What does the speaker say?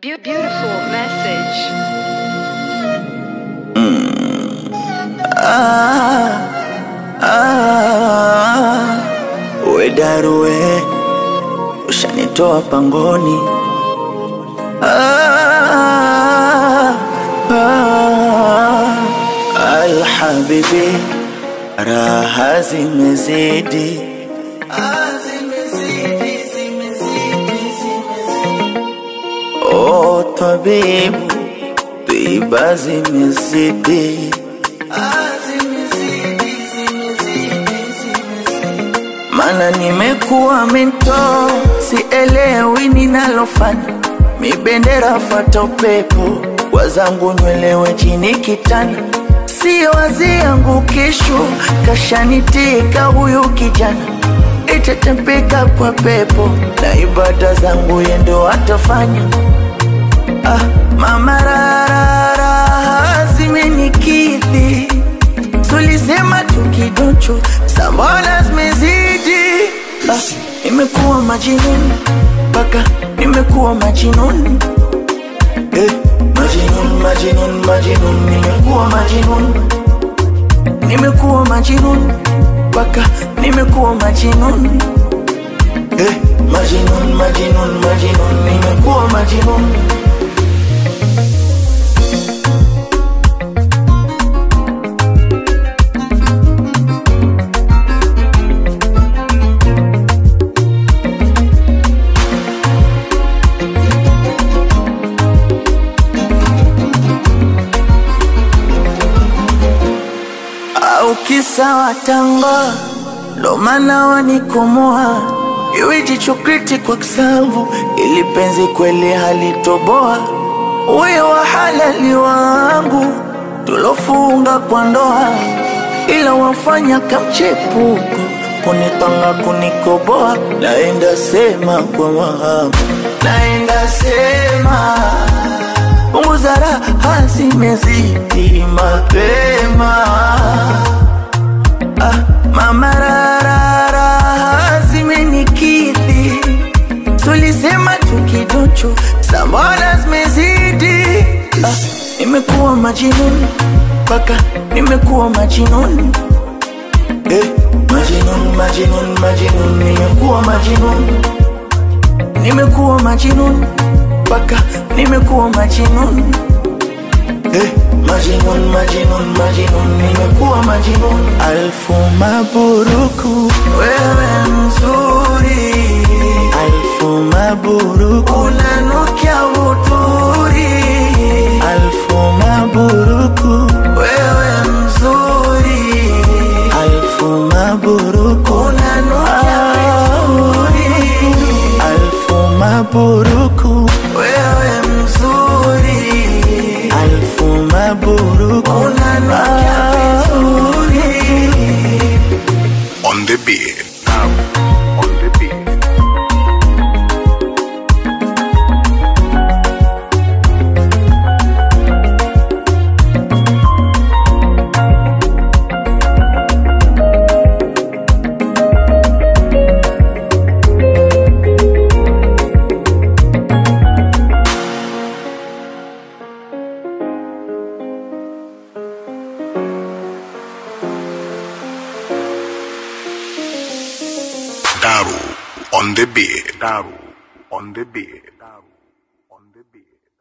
Beautiful message. We Daruwe, ushanitoa pangoni. Al-Habibi, raha zimezidi. Oh tabibu, tiba zimezidi. Mana nimekuwa mento, sielewi ninalofanya. Mi bendera fata upepo, wazangu nywelewe chini kitana. Si wazi yangu kesho, kashanitika huyu kijana. Itatempeka kwa pepo, na ibada zangu yendo atafanya. Mama rarara, zimenikidhi. Tulisema tukidoncho, sambona zimezidi. Nimekuwa majinuni, baka nimekuwa majinuni. Majinun, majinun, majinun, nimekuwa majinun. Nimekuwa majinun, baka nimekuwa majinun. Majinun, majinun, majinun, nimekuwa majinun. Kisa watanga, ndo maana wanikomoa. Iwe jicho kriti kwa kisambu, ili penzi kweli halitoboa. Uwe wa halali wangu, tulofunga kwa ndoa. Ila wafanya kamchepuko, kunipanga kunikoboa. Naenda sema kwa mahaba, naenda sema punguza raha zimezidi mapema. Mama rarara, zimenikidhi. Tulisema tukidoncho, sambona zimezidi. Nimekuwa majinun, baka nimekuwa majinun. Majinun, majinun, majinun, nimekuwa majinun. Nimekuwa majinun, baka nimekuwa majinun. Majinun, majinun, majinun, nimekuwa majinun. Alfu maburuku, wewe mzuri. Alfu maburuku, unanukia uturi. Alfu maburuku, wewe mzuri. Alfu maburuku, unanukia uturi. Alfu maburuku, wewe mzuri. Alfu maburuku, unanukia vizuri. On the beat, on the beat. Daru on the beat. Daru on the beat. Daru on the beat.